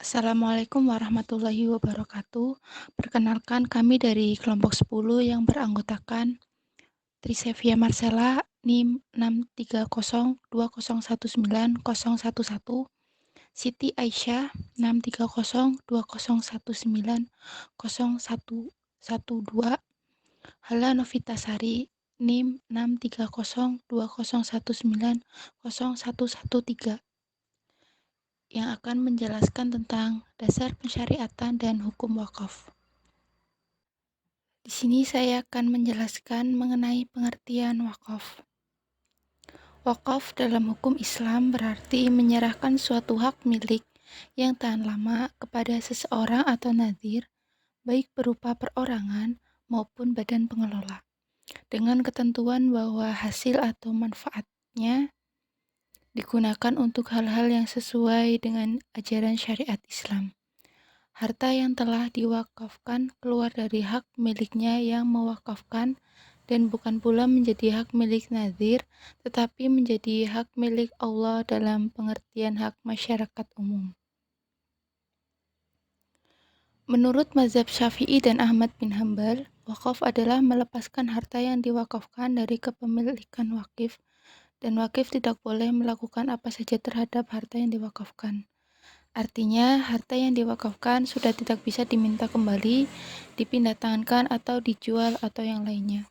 Assalamualaikum warahmatullahi wabarakatuh. Perkenalkan kami dari kelompok 10 yang beranggotakan Trisevia Marcella, NIM 63020190111, Siti Aisyah 63020190112, Hala Novitasari, NIM 63020190113, yang akan menjelaskan tentang dasar pensyariatan dan hukum wakaf. Di sini saya akan menjelaskan mengenai pengertian wakaf. Wakaf dalam hukum Islam berarti menyerahkan suatu hak milik yang tahan lama kepada seseorang atau nadhir, baik berupa perorangan maupun badan pengelola, dengan ketentuan bahwa hasil atau manfaatnya digunakan untuk hal-hal yang sesuai dengan ajaran syariat Islam. Harta yang telah diwakafkan keluar dari hak miliknya yang mewakafkan dan bukan pula menjadi hak milik nadhir, tetapi menjadi hak milik Allah dalam pengertian hak masyarakat umum. Menurut mazhab Syafi'i dan Ahmad bin Hambal, wakaf adalah melepaskan harta yang diwakafkan dari kepemilikan wakif, dan wakif tidak boleh melakukan apa saja terhadap harta yang diwakafkan. Artinya, harta yang diwakafkan sudah tidak bisa diminta kembali, dipindah tangankan atau dijual atau yang lainnya.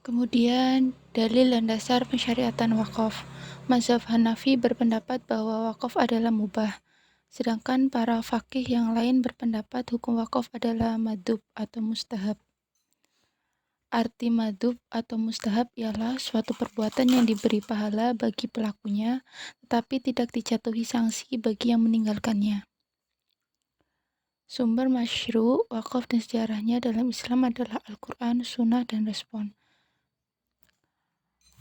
Kemudian, dalil dan dasar pensyariatan wakaf. Mazhab Hanafi berpendapat bahwa wakaf adalah mubah, sedangkan para faqih yang lain berpendapat hukum wakaf adalah madhub atau mustahab. Arti madhub atau mustahab ialah suatu perbuatan yang diberi pahala bagi pelakunya, tetapi tidak dijatuhi sanksi bagi yang meninggalkannya. Sumber masyru, wakaf dan sejarahnya dalam Islam adalah Al-Quran, Sunnah, dan Respon.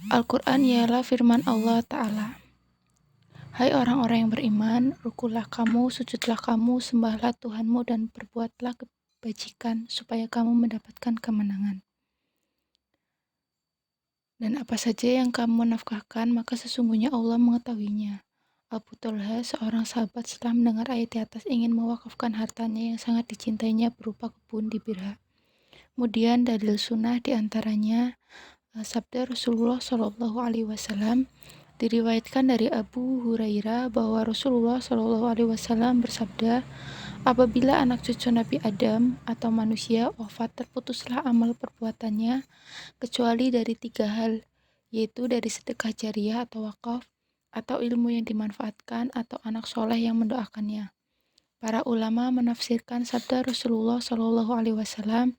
Al-Quran ialah firman Allah Ta'ala. Hai orang-orang yang beriman, rukulah kamu, sujudlah kamu, sembahlah Tuhanmu, dan perbuatlah kebajikan supaya kamu mendapatkan kemenangan. Dan apa saja yang kamu nafkahkan, maka sesungguhnya Allah mengetahuinya. Abu Talha, seorang sahabat setelah mendengar ayat di atas, ingin mewakafkan hartanya yang sangat dicintainya berupa kebun di Birha. Kemudian dalil sunnah diantaranya sabda Rasulullah Shallallahu Alaihi Wasallam. Diriwayatkan dari Abu Hurairah bahwa Rasulullah Shallallahu Alaihi Wasallam bersabda, apabila anak cucu Nabi Adam atau manusia wafat, terputuslah amal perbuatannya kecuali dari 3 hal, yaitu dari sedekah jariah atau wakaf, atau ilmu yang dimanfaatkan, atau anak soleh yang mendoakannya. Para ulama menafsirkan sabda Rasulullah Shallallahu Alaihi Wasallam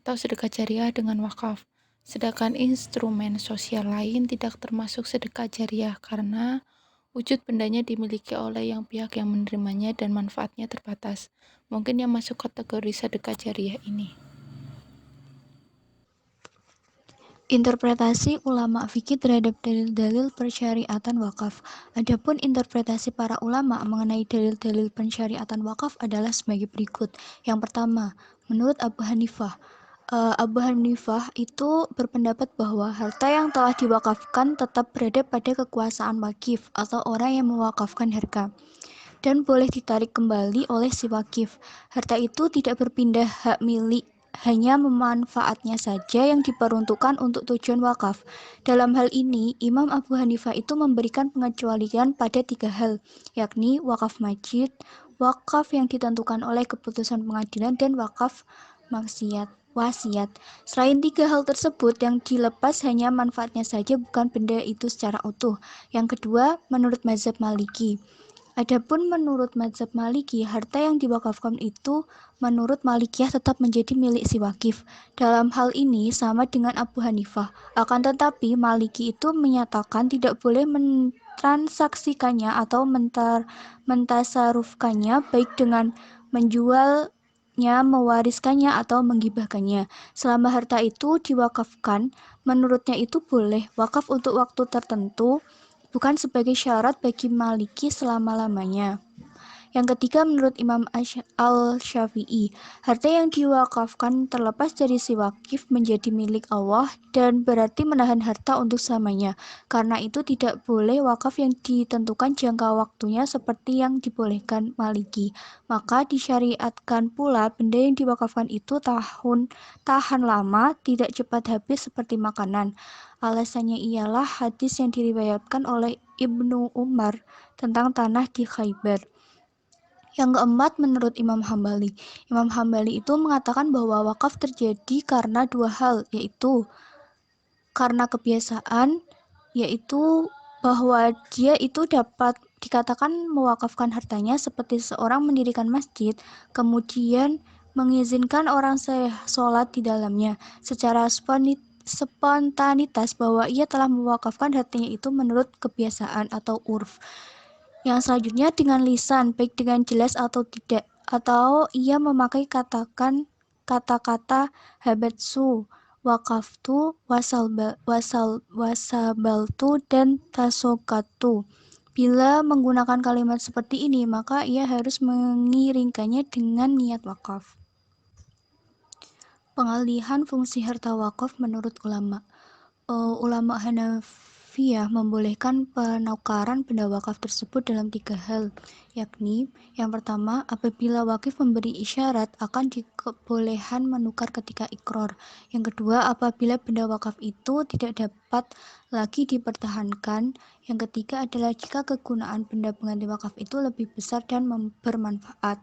atau sedekah jariah dengan wakaf. Sedangkan instrumen sosial lain tidak termasuk sedekah jariah karena wujud bendanya dimiliki oleh yang pihak yang menerimanya dan manfaatnya terbatas. Mungkin yang masuk kategori sedekah jariah ini. Interpretasi ulama fikih terhadap dalil-dalil persyariatan wakaf. Adapun interpretasi para ulama mengenai dalil-dalil pensyariatan wakaf adalah sebagai berikut. Yang pertama, menurut Abu Hanifah, itu berpendapat bahwa harta yang telah diwakafkan tetap berada pada kekuasaan wakif atau orang yang mewakafkan harta, dan boleh ditarik kembali oleh si wakif. Harta itu tidak berpindah hak milik, hanya memanfaatnya saja yang diperuntukkan untuk tujuan wakaf. Dalam hal ini, Imam Abu Hanifah itu memberikan pengecualian pada 3 hal, yakni wakaf majid, wakaf yang ditentukan oleh keputusan pengadilan, dan wakaf wasiat. Selain 3 hal tersebut, yang dilepas hanya manfaatnya saja, bukan benda itu secara utuh. Yang kedua, menurut mazhab Maliki. Adapun menurut mazhab Maliki, harta yang diwakafkan itu menurut Malikiyah tetap menjadi milik si wakif. Dalam hal ini sama dengan Abu Hanifah. Akan tetapi Maliki itu menyatakan tidak boleh mentransaksikannya atau mentasarufkannya, baik dengan menjualnya, mewariskannya, atau menggibahkannya. Selama harta itu diwakafkan, menurutnya itu boleh wakaf untuk waktu tertentu, bukan sebagai syarat bagi Maliki selama-lamanya. Yang ketiga, menurut Imam Al-Syafi'i, harta yang diwakafkan terlepas dari si wakif menjadi milik Allah dan berarti menahan harta untuk selamanya. Karena itu tidak boleh wakaf yang ditentukan jangka waktunya seperti yang dibolehkan Maliki. Maka disyariatkan pula benda yang diwakafkan itu tahan lama, tidak cepat habis seperti makanan. Alasannya ialah hadis yang diriwayatkan oleh Ibnu Umar tentang tanah di Khaybar. Yang keempat, menurut Imam Hambali. Imam Hambali itu mengatakan bahwa wakaf terjadi karena dua hal, yaitu karena kebiasaan, yaitu bahwa dia itu dapat dikatakan mewakafkan hartanya seperti seorang mendirikan masjid, kemudian mengizinkan orang sholat di dalamnya secara spontanitas bahwa ia telah mewakafkan hartanya itu menurut kebiasaan atau urf. Yang selanjutnya dengan lisan, baik dengan jelas atau tidak, atau ia memakai kata-kata habatsu, wakaftu, wasabaltu, dan tasokatu. Bila menggunakan kalimat seperti ini, maka ia harus mengiringkannya dengan niat wakaf. Pengalihan fungsi harta wakaf menurut ulama. Ulama Hanafiyah membolehkan penukaran benda wakaf tersebut dalam 3 hal, yakni yang pertama, apabila wakif memberi isyarat akan kebolehan menukar ketika ikrar. Yang kedua, apabila benda wakaf itu tidak dapat lagi dipertahankan. Yang ketiga adalah jika kegunaan benda pengganti wakaf itu lebih besar dan bermanfaat.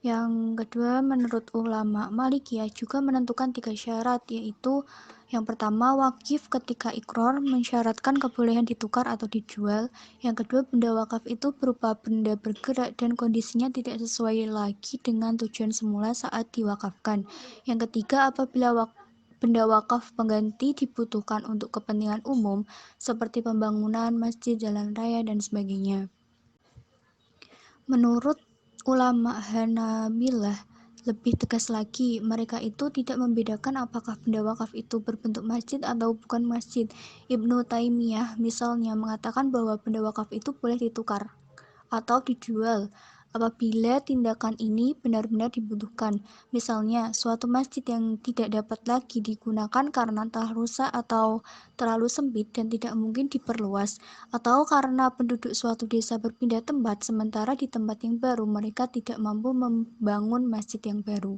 Yang kedua, menurut ulama Malikiyah juga menentukan 3 syarat, yaitu yang pertama, wakif ketika ikrar mensyaratkan kebolehan ditukar atau dijual. Yang kedua, benda wakaf itu berupa benda bergerak dan kondisinya tidak sesuai lagi dengan tujuan semula saat diwakafkan. Yang ketiga, apabila benda wakaf pengganti dibutuhkan untuk kepentingan umum seperti pembangunan masjid, jalan raya, dan sebagainya. Menurut ulama Hanabilah lebih tegas lagi, mereka itu tidak membedakan apakah benda wakaf itu berbentuk masjid atau bukan masjid. Ibnu Taimiyah misalnya mengatakan bahwa benda wakaf itu boleh ditukar atau dijual apabila tindakan ini benar-benar dibutuhkan. Misalnya, suatu masjid yang tidak dapat lagi digunakan karena telah rusak atau terlalu sempit dan tidak mungkin diperluas, atau karena penduduk suatu desa berpindah tempat, sementara di tempat yang baru mereka tidak mampu membangun masjid yang baru.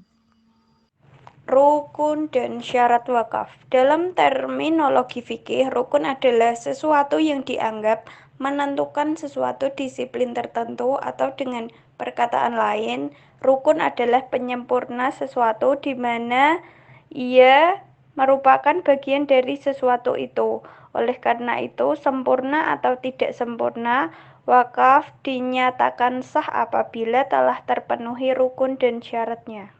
Rukun dan syarat wakaf. Dalam terminologi fikih, rukun adalah sesuatu yang dianggap menentukan sesuatu disiplin tertentu, atau dengan perkataan lain, rukun adalah penyempurna sesuatu di mana ia merupakan bagian dari sesuatu itu. Oleh karena itu, sempurna atau tidak sempurna, wakaf dinyatakan sah apabila telah terpenuhi rukun dan syaratnya.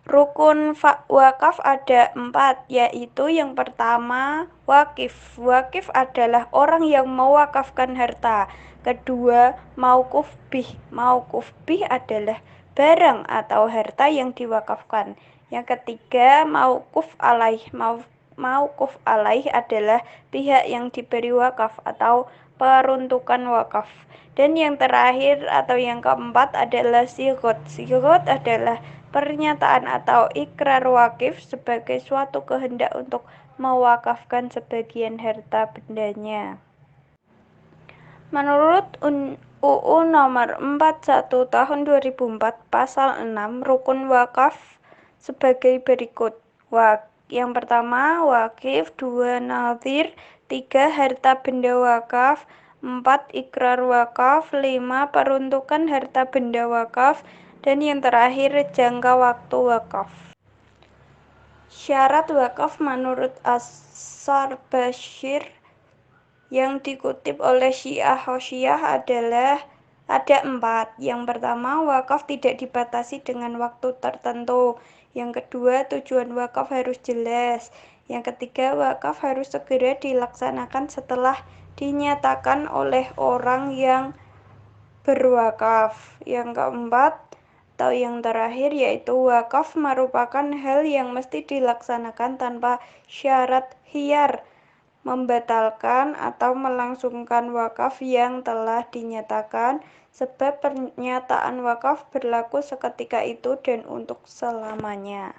Rukun wakaf ada 4, yaitu yang pertama, wakif. Wakif adalah orang yang mewakafkan harta. Kedua, mauquf bih. Mauquf bih adalah barang atau harta yang diwakafkan. Yang ketiga, mauquf alaih. Mauquf alaih adalah pihak yang diberi wakaf atau peruntukan wakaf. Dan yang terakhir atau yang keempat adalah sigot. Sigot adalah pernyataan atau ikrar wakif sebagai suatu kehendak untuk mewakafkan sebagian harta bendanya. Menurut UU nomor 41 tahun 2004 pasal 6, rukun wakaf sebagai berikut. Yang pertama, wakif. 2, nadhir. 3, harta benda wakaf. 4, ikrar wakaf. 5, peruntukan harta benda wakaf. Dan yang terakhir, jangka waktu wakaf. Syarat wakaf menurut As-Sarbashir yang dikutip oleh Syiah Hoshiyah adalah ada 4. Yang pertama, wakaf tidak dibatasi dengan waktu tertentu. Yang kedua, tujuan wakaf harus jelas. Yang ketiga, wakaf harus segera dilaksanakan setelah dinyatakan oleh orang yang berwakaf. Yang keempat atau yang terakhir, yaitu wakaf merupakan hal yang mesti dilaksanakan tanpa syarat khiyar membatalkan atau melangsungkan wakaf yang telah dinyatakan, sebab pernyataan wakaf berlaku seketika itu dan untuk selamanya.